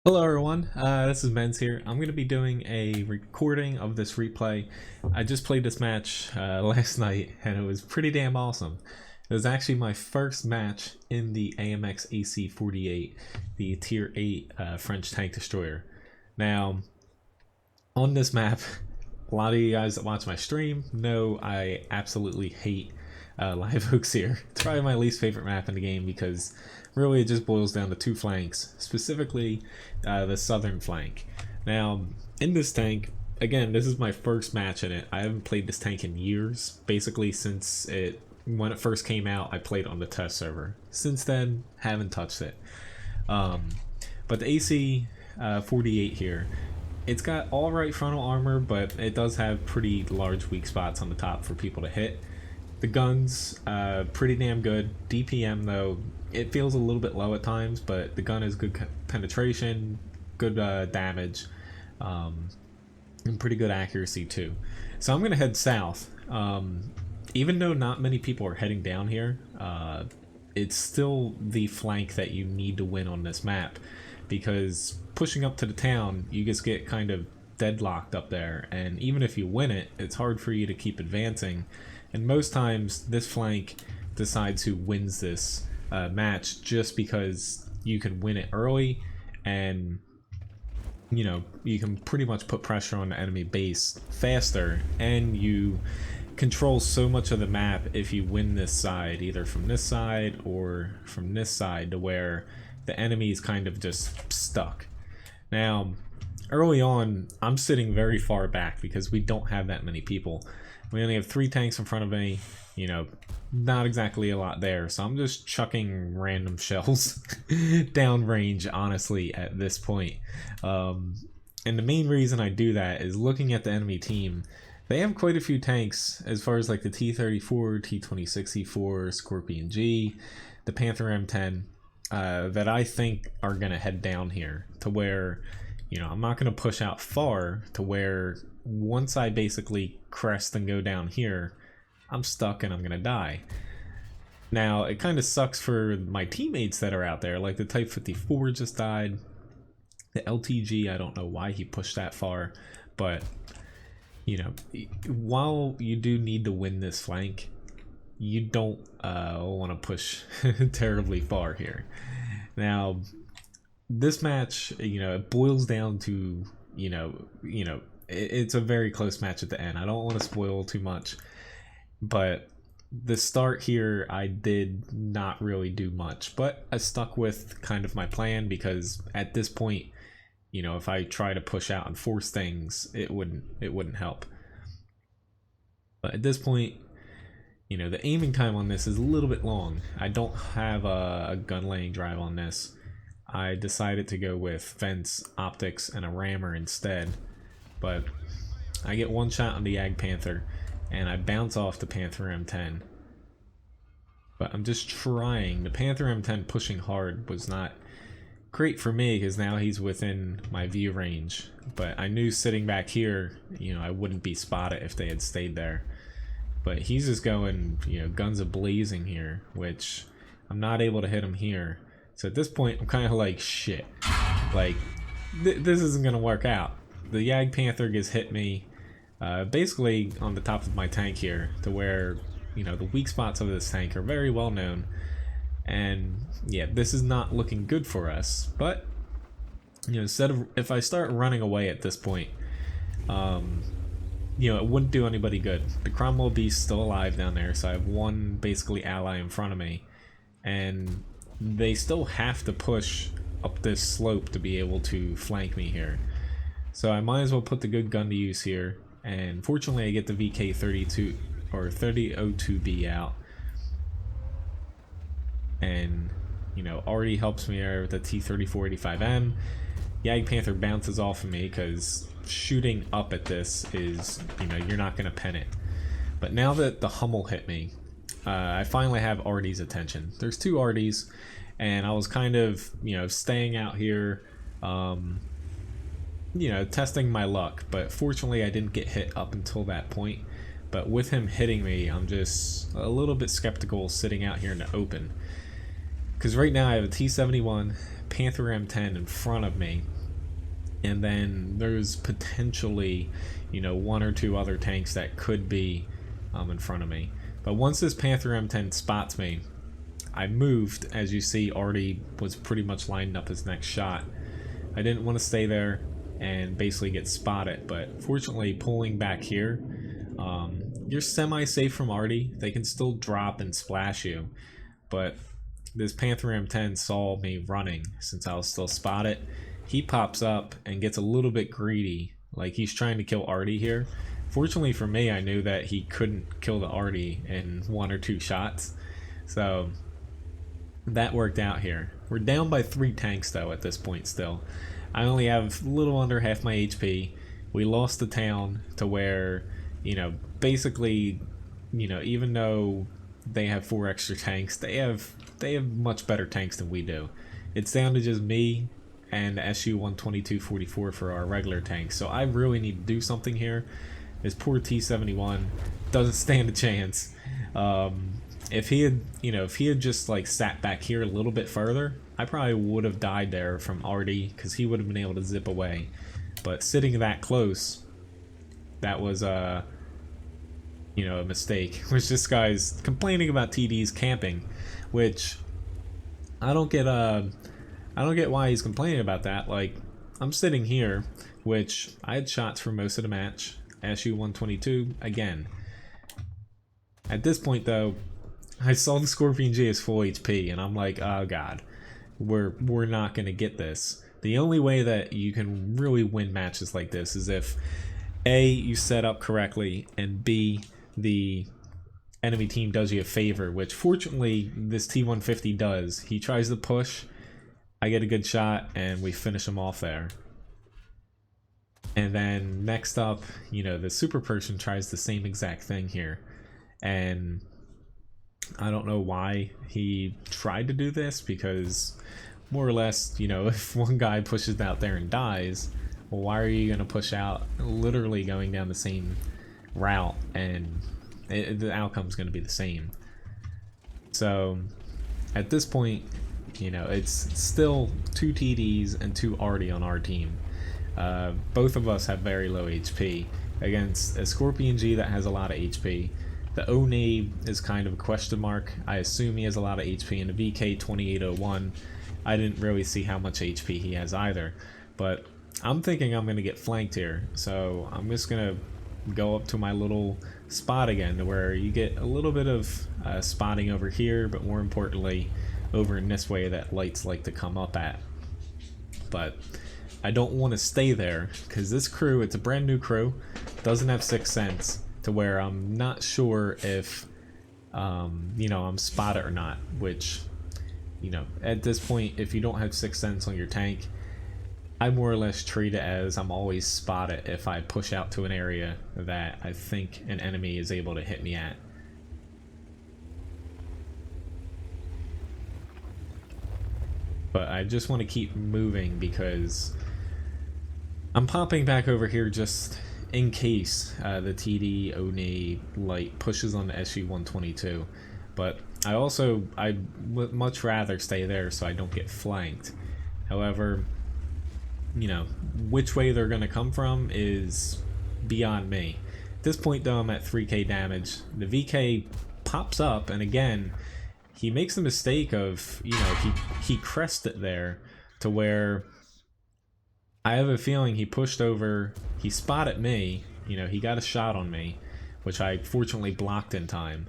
Hello everyone, this is Menz here. I'm going to be doing a recording of this replay. I just played this match last night and it was pretty damn awesome. It was actually my first match in the AMX AC 48, the tier 8 French tank destroyer. Now, on this map, a lot of you guys that watch my stream know I absolutely hate live hooks here. It's probably my least favorite map in the game because really it just boils down to two flanks, specifically the southern flank. Now, in this tank, again, this is my first match in it. I haven't played this tank in years, basically since when it first came out. I played on the test server. Since then, haven't touched it. But the AC 48 here, it's got alright frontal armor, but it does have pretty large weak spots on the top for people to hit. The gun's pretty damn good. DPM though, it feels a little bit low at times, but the gun is good penetration, good damage, and pretty good accuracy too. So I'm gonna head south. Even though not many people are heading down here, it's still the flank that you need to win on this map, because pushing up to the town, you just get kind of deadlocked up there, and even if you win it, it's hard for you to keep advancing. And most times this flank decides who wins this match just because you can win it early, and you know, you can pretty much put pressure on the enemy base faster, and you control so much of the map if you win this side, either from this side or from this side, to where the enemy is kind of just stuck. Now, early on, I'm sitting very far back because we don't have that many people. We only have 3 tanks in front of me, you know, not exactly a lot there, so I'm just chucking random shells downrange, honestly, at this point. And the main reason I do that is looking at the enemy team. They have quite a few tanks as far as like the T-34, T-2064, Scorpion G, the Panther M10, that I think are going to head down here to where, you know, I'm not going to push out far to where once I basically crest and go down here, I'm stuck and I'm going to die. Now, it kind of sucks for my teammates that are out there, like the Type 54 just died. The LTG, I don't know why he pushed that far, but, you know, while you do need to win this flank, you don't want to push terribly far here. Now, this match, you know, it boils down to, you know, it's a very close match at the end. I don't want to spoil too much, but the start here, I did not really do much, but I stuck with kind of my plan, because at this point, you know, if I try to push out and force things, it wouldn't help. But at this point, you know, the aiming time on this is a little bit long. I don't have a gun laying drive on this. I decided to go with fence, optics, and a rammer instead. But I get one shot on the Yag Panther, and I bounce off the Panther M10. But I'm just trying. The Panther M10 pushing hard was not great for me, because now he's within my view range. But I knew sitting back here, you know, I wouldn't be spotted if they had stayed there. But he's just going, you know, guns a-blazing here, which I'm not able to hit him here. So at this point, I'm kind of like, shit. Like, this isn't going to work out. The Yag Panther gets hit me basically on the top of my tank here, to where, you know, the weak spots of this tank are very well known. And yeah, this is not looking good for us. But, you know, if I start running away at this point, you know, it wouldn't do anybody good. The Cromwell Beast's still alive down there, so I have one basically ally in front of me. And they still have to push up this slope to be able to flank me here. So I might as well put the good gun to use here. And fortunately I get the VK32 or 3002B out. And, you know, already helps me there with the T-3485M. Yag Panther bounces off of me because shooting up at this is, you know, you're not going to pen it. But now that the Hummel hit me, I finally have Artie's attention. There's 2 Arties, and I was kind of, you know, staying out here, you know, testing my luck. But fortunately I didn't get hit up until that point. But with him hitting me, I'm just a little bit skeptical sitting out here in the open. Because right now I have a T-71, Panther M10 in front of me, and then there's potentially, you know, 1 or 2 other tanks that could be in front of me. But once this Panther M10 spots me, I moved. As you see, Artie was pretty much lined up his next shot. I didn't want to stay there and basically get spotted, but fortunately pulling back here, you're semi-safe from Artie. They can still drop and splash you, but this Panther M10 saw me running since I was still spotted. He pops up and gets a little bit greedy, like he's trying to kill Artie here. Fortunately for me, I knew that he couldn't kill the Artie in 1 or 2 shots, so that worked out here. We're down by 3 tanks though at this point still. I only have a little under half my HP. We lost the town to where, you know, basically, you know, even though they have 4 extra tanks, they have much better tanks than we do. It's down to just me and SU-122-44 for our regular tanks. So I really need to do something here. This poor T-71 doesn't stand a chance. If he had just like sat back here a little bit further, I probably would have died there from Artie, because he would have been able to zip away. But sitting that close, that was you know, a mistake. Which this guy's complaining about TDs camping, which I don't get why he's complaining about that. Like, I'm sitting here, which I had shots for most of the match. SU-122 again. At this point though, I saw the Scorpion G is full HP, and I'm like, oh god, we're not gonna get this. The only way that you can really win matches like this is if A, you set up correctly, and B, the enemy team does you a favor, which fortunately this T-150 does. He tries to push, I get a good shot, and we finish him off there. And then next up, you know, the super person tries the same exact thing here, and I don't know why he tried to do this, because more or less, you know, if one guy pushes out there and dies, well, why are you going to push out literally going down the same route, and the outcome's going to be the same. So at this point, you know, it's still 2 TDs and 2 Artie on our team. Both of us have very low HP against a Scorpion G that has a lot of HP. The Oni is kind of a question mark. I assume he has a lot of HP, and the VK2801, I didn't really see how much HP he has either. But I'm thinking I'm going to get flanked here, so I'm just going to go up to my little spot again, to where you get a little bit of spotting over here, but more importantly over in this way that lights like to come up at. But I don't want to stay there, because this crew, it's a brand new crew, doesn't have 6th sense, to where I'm not sure if you know, I'm spotted or not, which, you know, at this point, if you don't have 6th sense on your tank, I more or less treat it as I'm always spotted if I push out to an area that I think an enemy is able to hit me at. But I just want to keep moving, because I'm popping back over here just in case the TD Oni light pushes on the SU-122. But I would much rather stay there so I don't get flanked. However, you know, which way they're going to come from is beyond me. At this point though, I'm at 3k damage. The VK pops up, and again, he makes the mistake of, you know, he crested there, to where I have a feeling he pushed over, he spotted me, you know, he got a shot on me, which I fortunately blocked in time.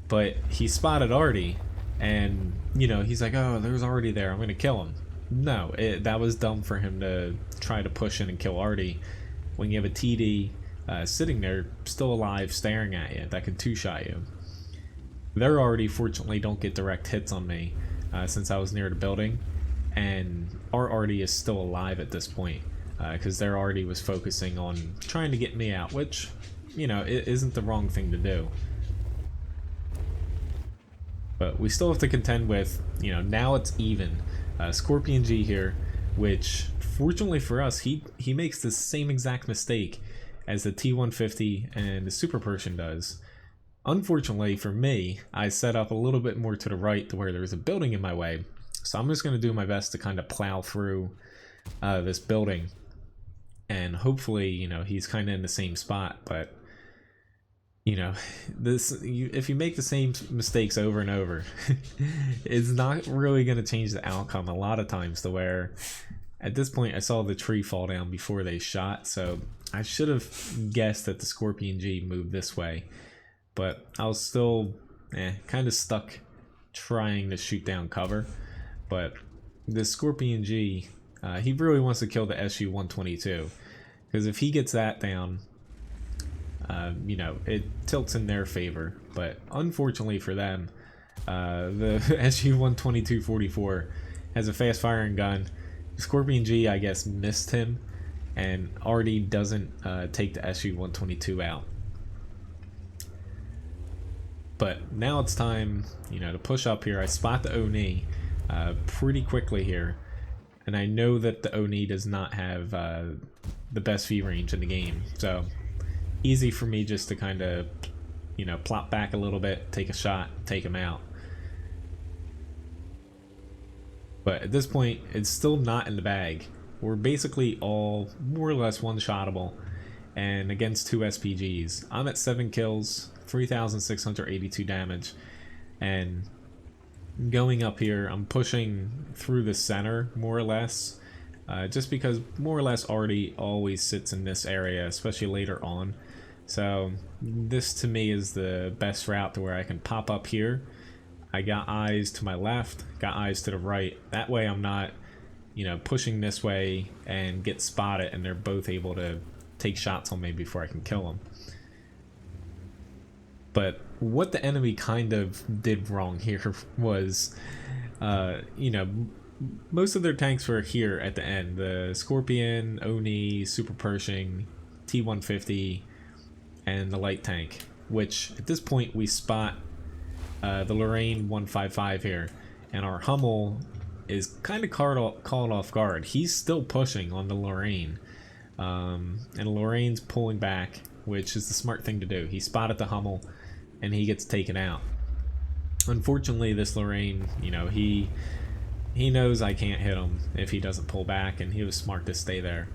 But he spotted Artie, and, you know, he's like, oh, there's Artie there, I'm going to kill him. No, that was dumb for him to try to push in and kill Artie when you have a TD sitting there, still alive, staring at you, that can 2-shot you. Their Artie, fortunately, don't get direct hits on me since I was near the building, and our Artie is still alive at this point, because their Artie was focusing on trying to get me out, which, you know, it isn't the wrong thing to do. But we still have to contend with, you know, now it's even. Scorpion G here, which fortunately for us, he makes the same exact mistake as the T-150 and the Super Persian does. Unfortunately for me, I set up a little bit more to the right to where there's a building in my way, So I'm just going to do my best to kind of plow through this building, and hopefully, you know, he's kind of in the same spot. But you know, if you make the same mistakes over and over, it's not really going to change the outcome a lot of times. To where at this point I saw the tree fall down before they shot, so I should have guessed that the Scorpion G moved this way, but I was still kind of stuck trying to shoot down cover. But the Scorpion G, he really wants to kill the SU-122, because if he gets that down, you know, it tilts in their favor. But unfortunately for them, the SU-122-44 has a fast firing gun. Scorpion G, I guess, missed him and already doesn't take the SU-122 out. But now it's time, you know, to push up here. I spot the Oni pretty quickly here, and I know that the Oni does not have the best V range in the game, so easy for me just to kind of, you know, plop back a little bit, take a shot, take him out. But at this point, it's still not in the bag. We're basically all more or less one-shottable, and against 2 SPGs. I'm at 7 kills, 3,682 damage, and going up here, I'm pushing through the center, more or less, just because more or less Artie always sits in this area, especially later on. So this to me is the best route to where I can pop up here. I got eyes to my left, got eyes to the right. That way I'm not, you know, pushing this way and get spotted and they're both able to take shots on me before I can kill them. But what the enemy kind of did wrong here was, you know, most of their tanks were here at the end. The Scorpion, Oni, Super Pershing, T-150, and the light tank, which at this point we spot the Lorraine 155 here, and our Hummel is kind of caught off guard. He's still pushing on the Lorraine, and Lorraine's pulling back, which is the smart thing to do. He spotted the Hummel, and he gets taken out. Unfortunately, this Lorraine, you know, he knows I can't hit him if he doesn't pull back, and he was smart to stay there.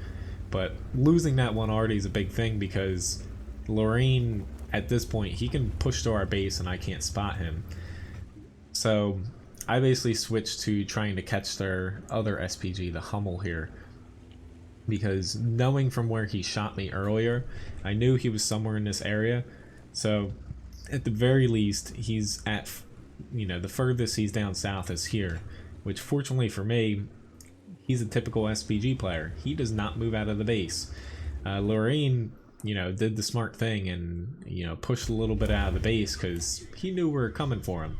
But losing that one Artie is a big thing, because Lorraine, at this point, he can push to our base and I can't spot him. So I basically switched to trying to catch their other SPG, the Hummel here, because knowing from where he shot me earlier, I knew he was somewhere in this area. So at the very least, he's at, you know, the furthest he's down south is here, which fortunately for me, he's a typical SPG player. He does not move out of the base. Lorraine, you know, did the smart thing and, you know, pushed a little bit out of the base because he knew we were coming for him.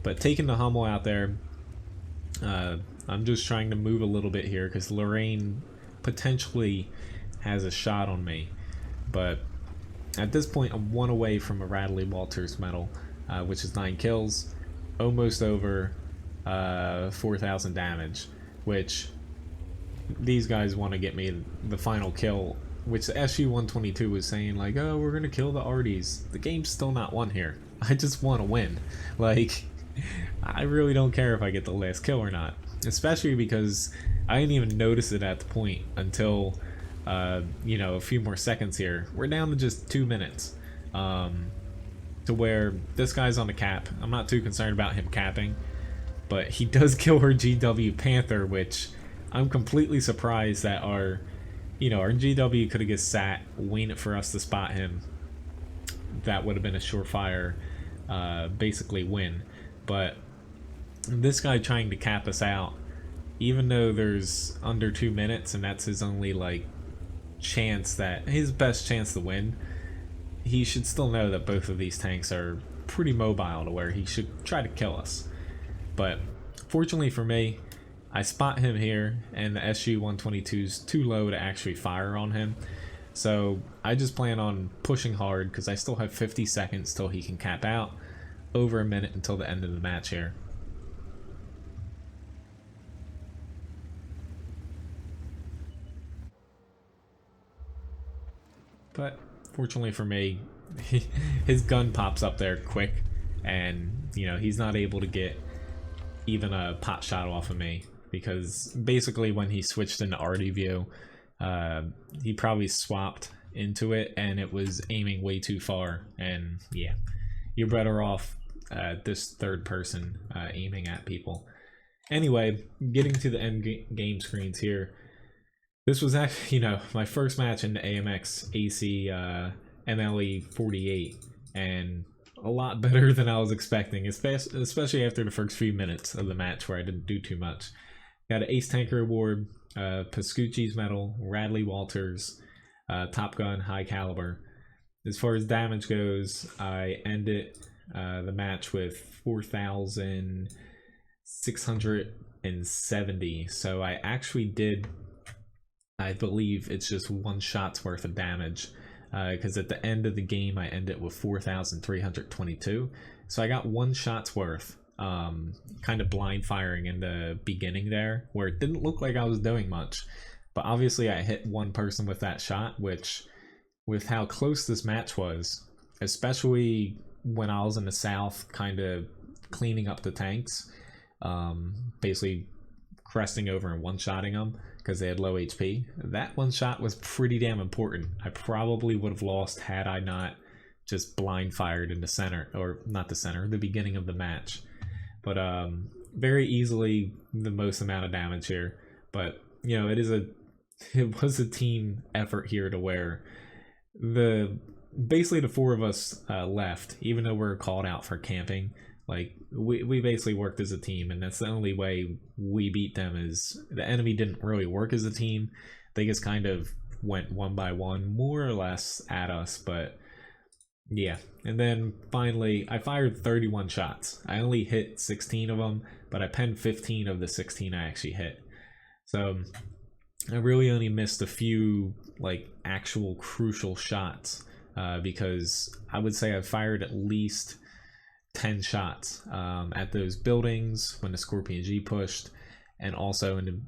But taking the Hummel out there, I'm just trying to move a little bit here because Lorraine potentially has a shot on me. But at this point, I'm 1 away from a Radley Walters medal, which is 9 kills, almost over 4,000 damage, which these guys want to get me the final kill, which the SU-122 was saying, like, oh, we're gonna kill the Arties. The game's still not won here. I just want to win. Like, I really don't care if I get the last kill or not, especially because I didn't even notice it at the point until you know, a few more seconds here. We're down to just 2 minutes, to where this guy's on the cap. I'm not too concerned about him capping, but he does kill her GW Panther, which I'm completely surprised that our, you know, our GW could have just sat, waiting for us to spot him. That would have been a surefire, basically win. But this guy trying to cap us out, even though there's under 2 minutes and that's his only, like, chance, that his best chance to win, he should still know that both of these tanks are pretty mobile to where he should try to kill us. But fortunately for me, I spot him here, and the SU-122's too low to actually fire on him. So I just plan on pushing hard because I still have 50 seconds till he can cap out, over a minute until the end of the match here. But fortunately for me, his gun pops up there quick, and you know, he's not able to get even a pot shot off of me, because basically when he switched into RD view, he probably swapped into it and it was aiming way too far, and yeah, you're better off this third person aiming at people. Anyway, getting to the end game screens here. This was actually, my first match in the AMX AC MLE 48, and a lot better than I was expecting, especially after the first few minutes of the match where I didn't do too much. Got an Ace Tanker Award, Pascucci's Medal, Radley Walters, Top Gun, High Caliber. As far as damage goes, I ended the match with 4,670, so I actually did, I believe it's just one shot's worth of damage, because at the end of the game I ended with 4,322, so I got one shot's worth, kind of blind firing in the beginning there, where it didn't look like I was doing much, but obviously I hit one person with that shot, which, with how close this match was, especially when I was in the south kind of cleaning up the tanks, basically cresting over and one-shotting them because they had low HP, that one shot was pretty damn important. I probably would have lost had I not just blind fired in the center, or not the center, the beginning of the match. But very easily the most amount of damage here. But it was a team effort here, to where basically the four of us left, even though we're called out for camping. Like, we basically worked as a team, and that's the only way we beat them. Is the enemy didn't really work as a team. They just kind of went one by one, more or less, at us. But yeah, and then finally I fired 31 shots. I only hit 16 of them, but I penned 15 of the 16 I actually hit. So I really only missed a few like actual crucial shots, because I would say I fired at least 10 shots at those buildings when the Scorpion G pushed, and also in the,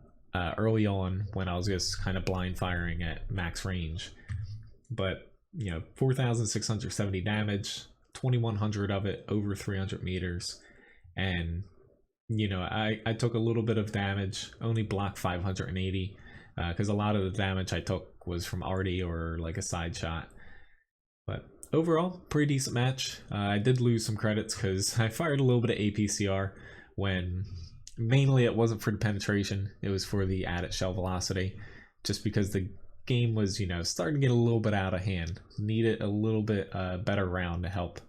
early on when I was just kind of blind firing at max range. But 4,670 damage, 2,100 of it over 300 meters, and I took a little bit of damage, only blocked 580, because a lot of the damage I took was from RD or like a side shot. But overall, pretty decent match. I did lose some credits because I fired a little bit of APCR, when mainly it wasn't for the penetration, it was for the added shell velocity, just because the game was starting to get a little bit out of hand. Needed a little bit better round to help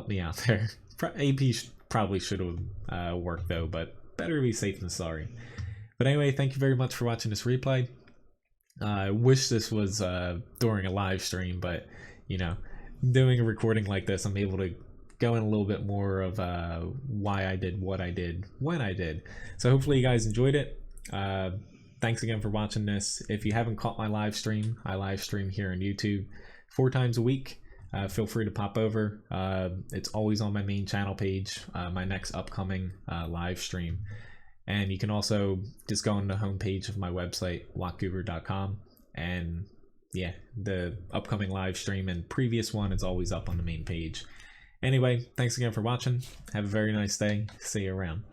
me out there. AP probably should have worked though, but better to be safe than sorry. But anyway, thank you very much for watching this replay. I wish this was during a live stream, but doing a recording like this, I'm able to go in a little bit more of why I did what I did when I did. So hopefully you guys enjoyed it. Thanks again for watching this. If you haven't caught my live stream, I live stream here on YouTube 4 times a week. Feel free to pop over. It's always on my main channel page, my next upcoming live stream. And you can also just go on the homepage of my website, wattguru.com, and yeah, the upcoming live stream and previous one is always up on the main page. Anyway, thanks again for watching. Have a very nice day. See you around.